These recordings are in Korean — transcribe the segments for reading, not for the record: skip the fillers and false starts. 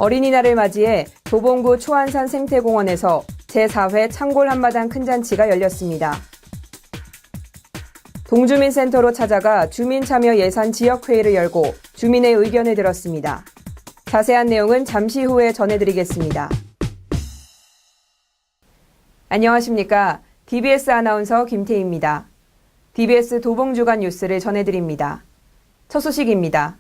어린이날을 맞이해 도봉구 초안산 생태공원에서 제4회 창골 한마당 큰잔치가 열렸습니다. 동주민센터로 찾아가 주민참여 예산 지역회의를 열고 주민의 의견을 들었습니다. 자세한 내용은 잠시 후에 전해드리겠습니다. 안녕하십니까. DBS 아나운서 김태희입니다. DBS 도봉주간 뉴스를 전해드립니다. 첫 소식입니다.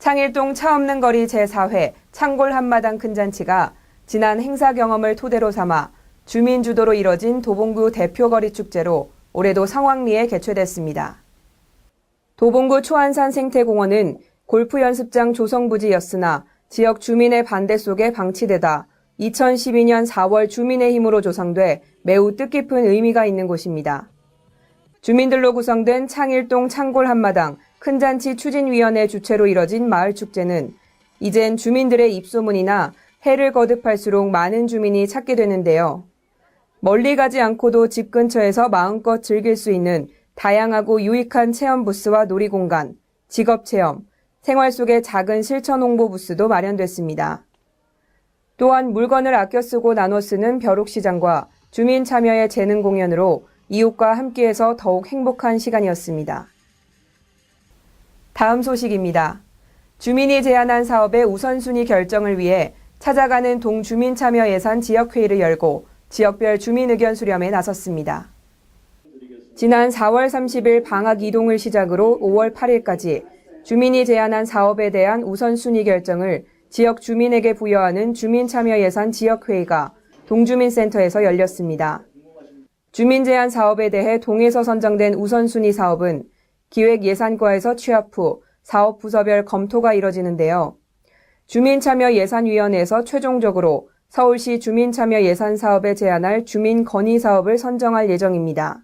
창일동 차 없는 거리 제4회 창골 한마당 큰잔치가 지난 행사 경험을 토대로 삼아 주민 주도로 이뤄진 도봉구 대표거리 축제로 올해도 성황리에 개최됐습니다. 도봉구 초안산 생태공원은 골프 연습장 조성부지였으나 지역 주민의 반대 속에 방치되다 2012년 4월 주민의 힘으로 조성돼 매우 뜻깊은 의미가 있는 곳입니다. 주민들로 구성된 창일동 창골 한마당 큰잔치 추진위원회 주최로 이뤄진 마을축제는 이젠 주민들의 입소문이나 해를 거듭할수록 많은 주민이 찾게 되는데요. 멀리 가지 않고도 집 근처에서 마음껏 즐길 수 있는 다양하고 유익한 체험 부스와 놀이공간, 직업체험, 생활 속의 작은 실천 홍보 부스도 마련됐습니다. 또한 물건을 아껴 쓰고 나눠 쓰는 벼룩시장과 주민 참여의 재능 공연으로 이웃과 함께해서 더욱 행복한 시간이었습니다. 다음 소식입니다. 주민이 제안한 사업의 우선순위 결정을 위해 찾아가는 동주민참여 예산 지역회의를 열고 지역별 주민 의견 수렴에 나섰습니다. 지난 4월 30일 방학 이동을 시작으로 5월 8일까지 주민이 제안한 사업에 대한 우선순위 결정을 지역 주민에게 부여하는 주민참여 예산 지역회의가 동주민센터에서 열렸습니다. 주민 제안 사업에 대해 동에서 선정된 우선순위 사업은 기획예산과에서 취합 후 사업 부서별 검토가 이뤄지는데요. 주민참여예산위원회에서 최종적으로 서울시 주민참여 예산 사업에 제안할 주민 건의 사업을 선정할 예정입니다.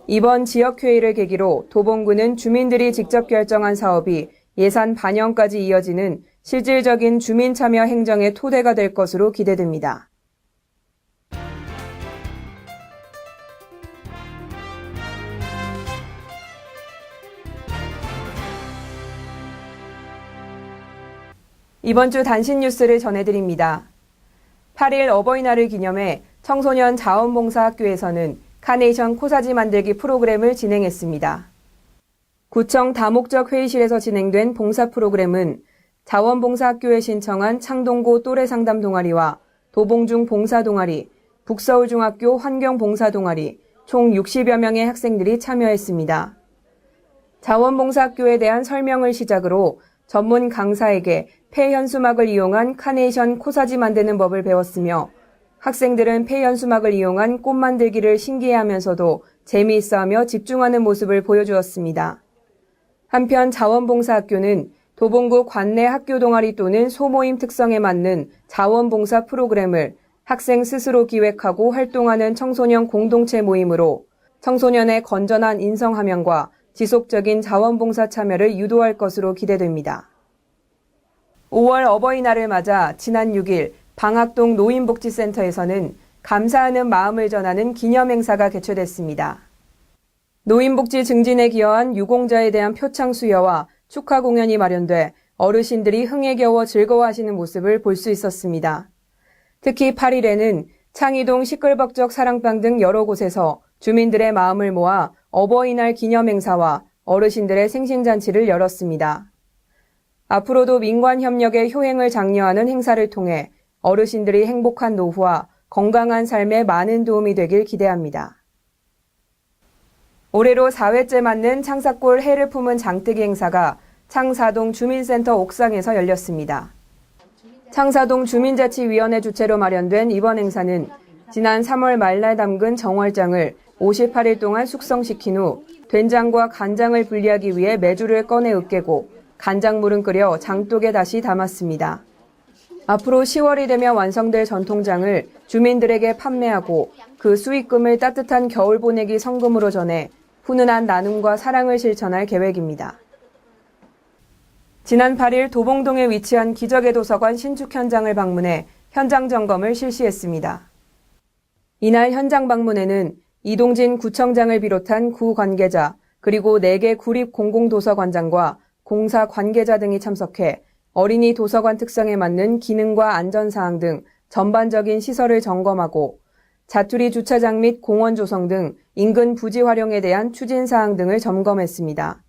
이번 지역회의를 계기로 도봉구는 주민들이 직접 결정한 사업이 예산 반영까지 이어지는 실질적인 주민참여 행정의 토대가 될 것으로 기대됩니다. 이번 주 단신 뉴스를 전해드립니다. 8일 어버이날을 기념해 청소년 자원봉사학교에서는 카네이션 코사지 만들기 프로그램을 진행했습니다. 구청 다목적 회의실에서 진행된 봉사 프로그램은 자원봉사학교에 신청한 창동고 또래상담 동아리와 도봉중 봉사동아리, 북서울중학교 환경봉사동아리 총 60여 명의 학생들이 참여했습니다. 자원봉사학교에 대한 설명을 시작으로 전문 강사에게 폐현수막을 이용한 카네이션 코사지 만드는 법을 배웠으며 학생들은 폐현수막을 이용한 꽃 만들기를 신기해하면서도 재미있어하며 집중하는 모습을 보여주었습니다. 한편 자원봉사학교는 도봉구 관내 학교 동아리 또는 소모임 특성에 맞는 자원봉사 프로그램을 학생 스스로 기획하고 활동하는 청소년 공동체 모임으로 청소년의 건전한 인성함양과 지속적인 자원봉사 참여를 유도할 것으로 기대됩니다. 5월 어버이날을 맞아 지난 6일 방학동 노인복지센터에서는 감사하는 마음을 전하는 기념행사가 개최됐습니다. 노인복지 증진에 기여한 유공자에 대한 표창 수여와 축하 공연이 마련돼 어르신들이 흥에 겨워 즐거워하시는 모습을 볼 수 있었습니다. 특히 8일에는 창이동 시끌벅적 사랑방 등 여러 곳에서 주민들의 마음을 모아 어버이날 기념행사와 어르신들의 생신잔치를 열었습니다. 앞으로도 민관협력의 효행을 장려하는 행사를 통해 어르신들이 행복한 노후와 건강한 삶에 많은 도움이 되길 기대합니다. 올해로 4회째 맞는 창사골 해를 품은 장뜨기 행사가 창사동 주민센터 옥상에서 열렸습니다. 창사동 주민자치위원회 주최로 마련된 이번 행사는 지난 3월 말날 담근 정월장을 58일 동안 숙성시킨 후 된장과 간장을 분리하기 위해 메주를 꺼내 으깨고 간장물은 끓여 장독에 다시 담았습니다. 앞으로 10월이 되면 완성될 전통장을 주민들에게 판매하고 그 수익금을 따뜻한 겨울 보내기 성금으로 전해 훈훈한 나눔과 사랑을 실천할 계획입니다. 지난 8일 도봉동에 위치한 기적의 도서관 신축 현장을 방문해 현장 점검을 실시했습니다. 이날 현장 방문에는 이동진 구청장을 비롯한 구 관계자 그리고 4개 구립 공공도서관장과 공사 관계자 등이 참석해 어린이 도서관 특성에 맞는 기능과 안전사항 등 전반적인 시설을 점검하고 자투리 주차장 및 공원 조성 등 인근 부지 활용에 대한 추진사항 등을 점검했습니다.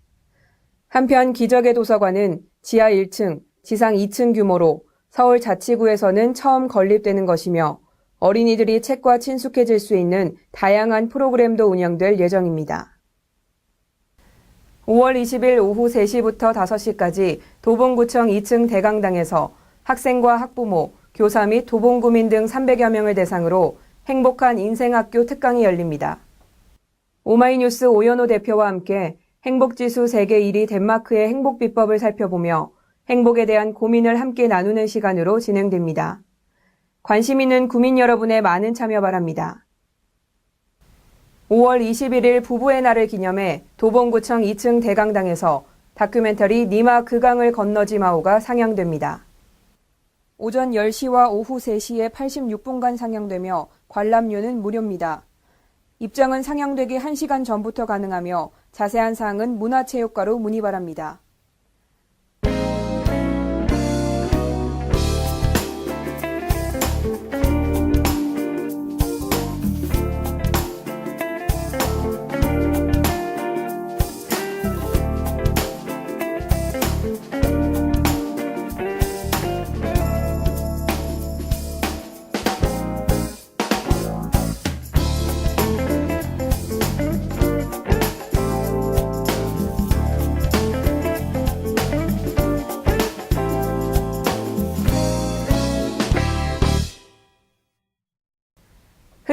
한편 기적의 도서관은 지하 1층, 지상 2층 규모로 서울 자치구에서는 처음 건립되는 것이며 어린이들이 책과 친숙해질 수 있는 다양한 프로그램도 운영될 예정입니다. 5월 20일 오후 3시부터 5시까지 도봉구청 2층 대강당에서 학생과 학부모, 교사 및 도봉구민 등 300여 명을 대상으로 행복한 인생학교 특강이 열립니다. 오마이뉴스 오연호 대표와 함께 행복지수 세계 1위 덴마크의 행복 비법을 살펴보며 행복에 대한 고민을 함께 나누는 시간으로 진행됩니다. 관심 있는 구민 여러분의 많은 참여 바랍니다. 5월 21일 부부의 날을 기념해 도봉구청 2층 대강당에서 다큐멘터리 니마 그 강을 건너지 마오가 상영됩니다. 오전 10시와 오후 3시에 86분간 상영되며 관람료는 무료입니다. 입장은 상영되기 1시간 전부터 가능하며 자세한 사항은 문화체육과로 문의 바랍니다.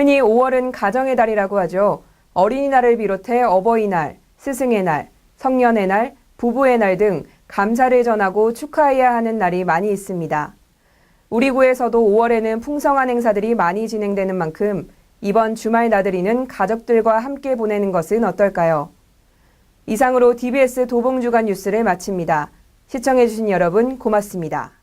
흔히 5월은 가정의 달이라고 하죠. 어린이날을 비롯해 어버이날, 스승의 날, 성년의 날, 부부의 날 등 감사를 전하고 축하해야 하는 날이 많이 있습니다. 우리 구에서도 5월에는 풍성한 행사들이 많이 진행되는 만큼 이번 주말 나들이는 가족들과 함께 보내는 것은 어떨까요? 이상으로 DBS 도봉주간 뉴스를 마칩니다. 시청해주신 여러분 고맙습니다.